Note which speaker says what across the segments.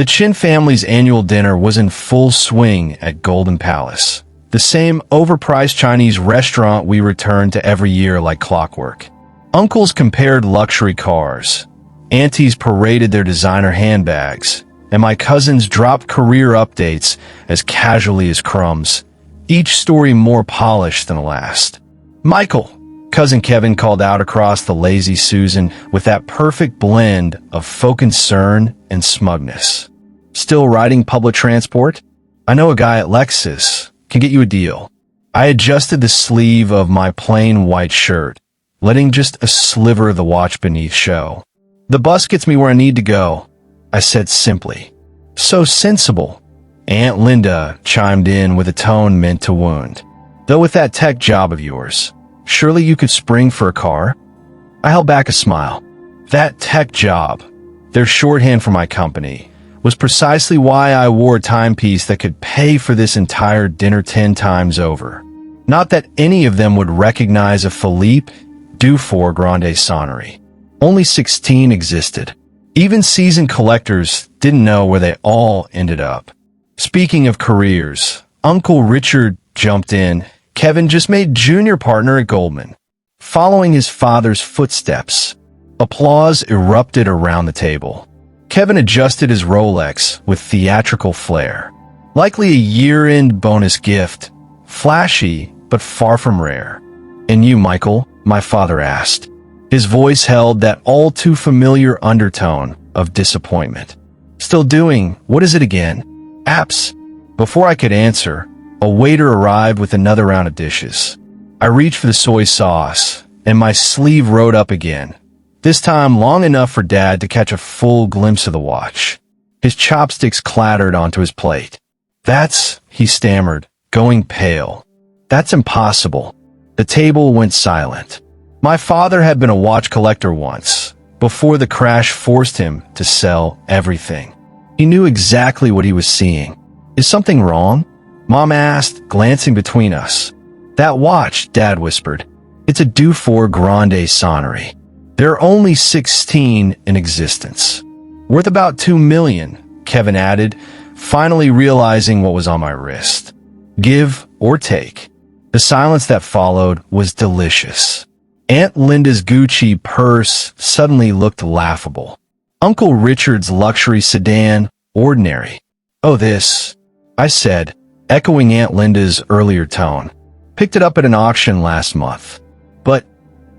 Speaker 1: The Chen family's annual dinner was in full swing at Golden Palace, the same overpriced Chinese restaurant we returned to every year like clockwork. Uncles compared luxury cars, aunties paraded their designer handbags, and my cousins dropped career updates as casually as crumbs, each story more polished than the last. "Michael," cousin Kevin called out across the lazy Susan with that perfect blend of faux concern and smugness. "Still riding public transport? I know a guy at Lexus. Can get you a deal." I adjusted the sleeve of my plain white shirt, letting just a sliver of the watch beneath show. "The bus gets me where I need to go," I said simply. "So sensible," Aunt Linda chimed in with a tone meant to wound. "Though with that tech job of yours, surely you could spring for a car?" I held back a smile. That tech job, their shorthand for my company, was precisely why I wore a timepiece that could pay for this entire dinner 10 times over. Not that any of them would recognize a Philippe Dufour Grande Sonnery. Only 16 existed. Even seasoned collectors didn't know where they all ended up. Speaking of careers, Uncle Richard jumped in. Kevin just made junior partner at Goldman, following his father's footsteps. Applause erupted around the table. Kevin adjusted his Rolex with theatrical flair. Likely a year-end bonus gift, flashy but far from rare. "And you, Michael?" my father asked. His voice held that all-too-familiar undertone of disappointment. "Still doing, what is it again?" "Apps." Before I could answer, a waiter arrived with another round of dishes. I reached for the soy sauce, and my sleeve rode up again, this time long enough for Dad to catch a full glimpse of the watch. His chopsticks clattered onto his plate. "That's," he stammered, going pale. "That's impossible." The table went silent. My father had been a watch collector once, before the crash forced him to sell everything. He knew exactly what he was seeing. "Is something wrong?" Mom asked, glancing between us. "That watch," Dad whispered. "It's a Dufour Grande Sonnery. There are only 16 in existence. Worth about $2 million, Kevin added, finally realizing what was on my wrist. "Give or take." The silence that followed was delicious. Aunt Linda's Gucci purse suddenly looked laughable. Uncle Richard's luxury sedan, ordinary. "Oh, this," I said, echoing Aunt Linda's earlier tone. "Picked it up at an auction last month." "But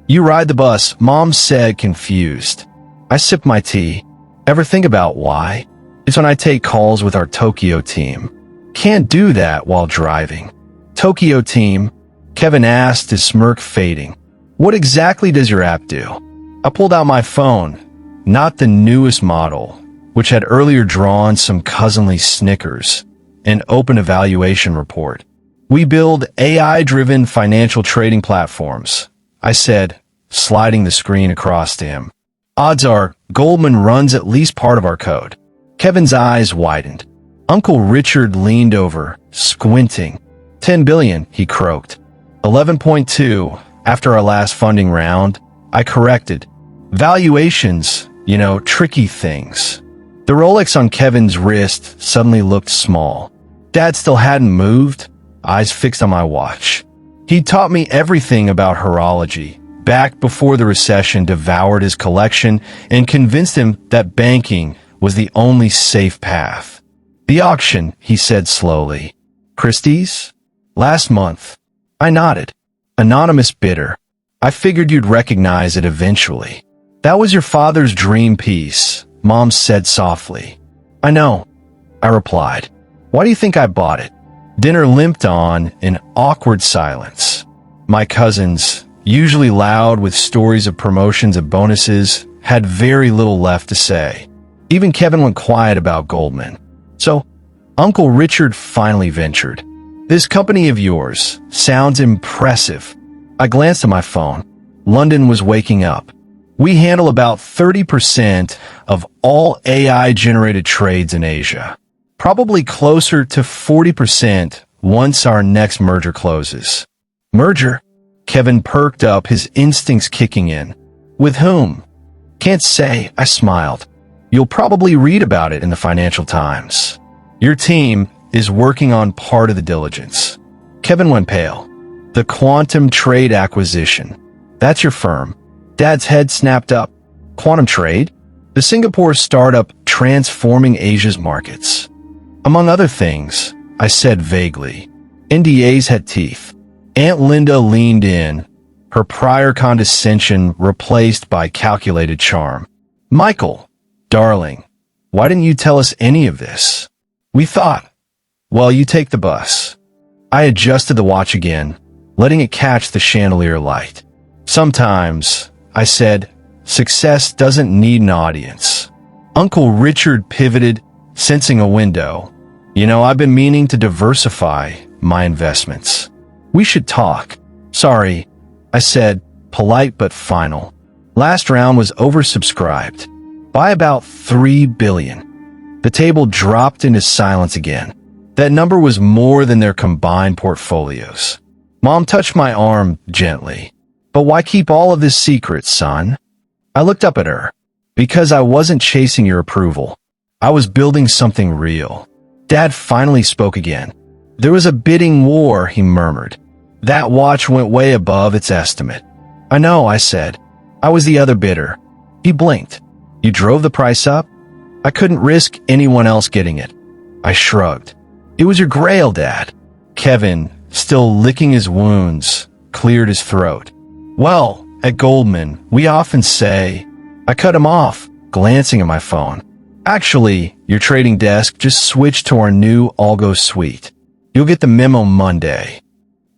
Speaker 1: you ride the bus," Mom said, confused. I sipped my tea. "Ever think about why?" "It's when I take calls with our Tokyo team. Can't do that while driving." "Tokyo team?" Kevin asked, his smirk fading. "What exactly does your app do?" I pulled out my phone, not the newest model, which had earlier drawn some cousinly snickers, and opened a valuation report. "We build AI-driven financial trading platforms," I said, sliding the screen across to him. "Odds are Goldman runs at least part of our code." Kevin's eyes widened. Uncle Richard leaned over, squinting. $10 billion, he croaked. 11.2, after our last funding round, I corrected. "Valuations, tricky things." The Rolex on Kevin's wrist suddenly looked small. Dad still hadn't moved, eyes fixed on my watch. He'd taught me everything about horology, back before the recession devoured his collection and convinced him that banking was the only safe path. "The auction," he said slowly. "Christie's? Last month." I nodded. "Anonymous bidder. I figured you'd recognize it eventually." "That was your father's dream piece," Mom said softly. "I know," I replied. "Why do you think I bought it?" Dinner limped on in awkward silence. My cousins, usually loud with stories of promotions and bonuses, had very little left to say. Even Kevin went quiet about Goldman. So, Uncle Richard finally ventured. "This company of yours sounds impressive." I glanced at my phone. London was waking up. "We handle about 30% of all AI-generated trades in Asia. Probably closer to 40% once our next merger closes." "Merger?" Kevin perked up, his instincts kicking in. "With whom?" "Can't say," I smiled. You'll probably read about it in the Financial Times. Your team is working on part of the diligence. Kevin went pale. The Quantum Trade acquisition. That's your firm. Dad's head snapped up. Quantum Trade? The Singapore startup transforming Asia's markets. Among other things, I said vaguely. NDAs had teeth. Aunt Linda leaned in, her prior condescension replaced by calculated charm. Michael, darling, why didn't you tell us any of this? We thought, well, you take the bus. I adjusted the watch again, letting it catch the chandelier light. Sometimes, I said, success doesn't need an audience. Uncle Richard pivoted, sensing a window. You know, I've been meaning to diversify my investments. We should talk. Sorry, I said, polite but final. Last round was oversubscribed by about 3 billion. The table dropped into silence again. That number was more than their combined portfolios. Mom touched my arm gently. But why keep all of this secret, son? I looked up at her. Because I wasn't chasing your approval. I was building something real. Dad finally spoke again. There was a bidding war, he murmured. That watch went way above its estimate. I know, I said. I was the other bidder. He blinked. You drove the price up? I couldn't risk anyone else getting it. I shrugged. It was your grail, Dad. Kevin, still licking his wounds, cleared his throat. Well, at Goldman, we often say... I cut him off, glancing at my phone. Actually, your trading desk just switched to our new Algo suite. You'll get the memo Monday.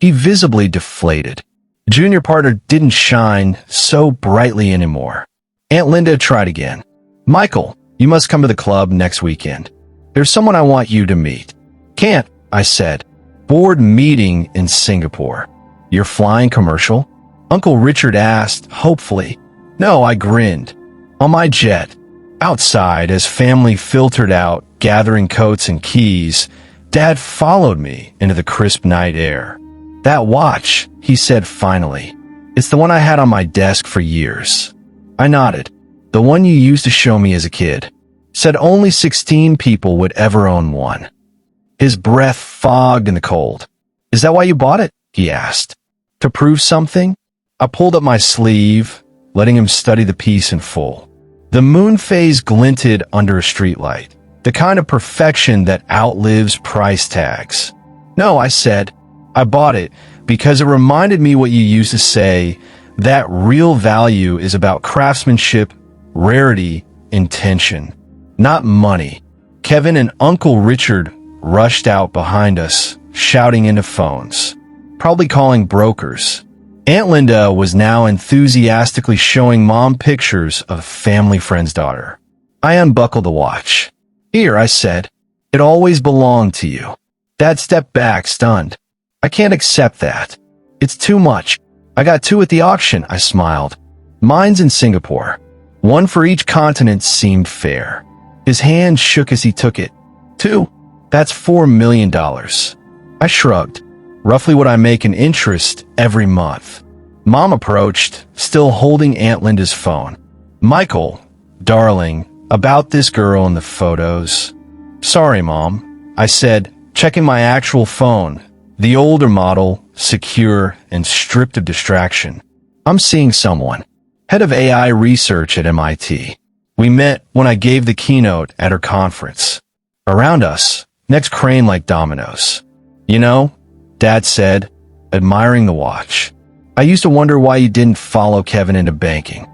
Speaker 1: He visibly deflated. Junior partner didn't shine so brightly anymore. Aunt Linda tried again. Michael, you must come to the club next weekend. There's someone I want you to meet. Can't, I said. Board meeting in Singapore. You're flying commercial? Uncle Richard asked, hopefully. No, I grinned. On my jet. Outside, as family filtered out, gathering coats and keys, Dad followed me into the crisp night air. That watch, he said finally. It's the one I had on my desk for years. I nodded. The one you used to show me as a kid. Said only 16 people would ever own one. His breath fogged in the cold. Is that why you bought it? He asked. To prove something? I pulled up my sleeve, letting him study the piece in full. The moon phase glinted under a streetlight, the kind of perfection that outlives price tags. No, I said, I bought it because it reminded me what you used to say, that real value is about craftsmanship, rarity, intention, not money. Kevin and Uncle Richard rushed out behind us, shouting into phones, probably calling brokers. Aunt Linda was now enthusiastically showing Mom pictures of a family friend's daughter. I unbuckled the watch. Here, I said. It always belonged to you. Dad stepped back, stunned. I can't accept that. It's too much. I got 2 at the auction, I smiled. Mine's in Singapore. 1 for each continent seemed fair. His hand shook as he took it. 2? That's $4 million. I shrugged. Roughly what I make in interest every month. Mom approached, still holding Aunt Linda's phone. Michael, darling, about this girl in the photos. Sorry, Mom, I said, checking my actual phone. The older model, secure and stripped of distraction. I'm seeing someone. Head of AI research at MIT. We met when I gave the keynote at her conference. Around us, necks craned like dominoes. You know, Dad said, admiring the watch. I used to wonder why you didn't follow Kevin into banking.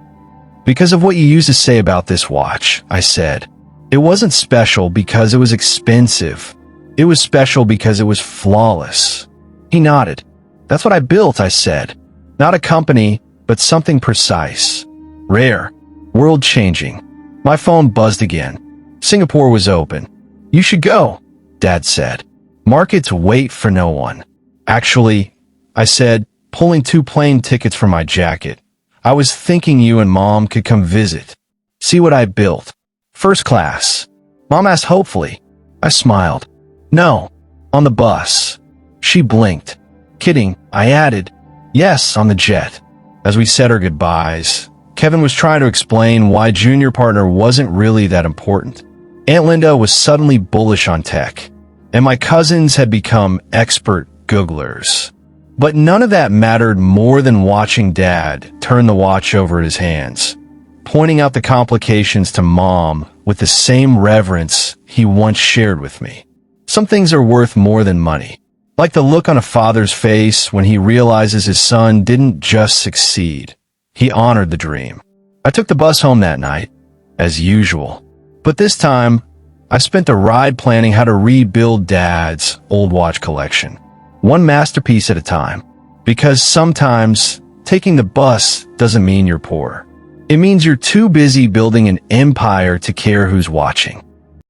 Speaker 1: Because of what you used to say about this watch, I said. It wasn't special because it was expensive. It was special because it was flawless. He nodded. That's what I built, I said. Not a company, but something precise. Rare. World-changing. My phone buzzed again. Singapore was open. You should go, Dad said. Markets wait for no one. Actually, I said, pulling 2 plane tickets from my jacket. I was thinking you and Mom could come visit. See what I built. First class. Mom asked hopefully. I smiled. No, on the bus. She blinked. Kidding, I added. Yes, on the jet. As we said our goodbyes, Kevin was trying to explain why junior partner wasn't really that important. Aunt Linda was suddenly bullish on tech, and my cousins had become expert Googlers. But none of that mattered more than watching Dad turn the watch over his hands, pointing out the complications to Mom with the same reverence he once shared with me. Some things are worth more than money, like the look on a father's face when he realizes his son didn't just succeed. He honored the dream. I took the bus home that night, as usual. But this time, I spent the ride planning how to rebuild Dad's old watch collection, one masterpiece at a time. Because sometimes, taking the bus doesn't mean you're poor. It means you're too busy building an empire to care who's watching.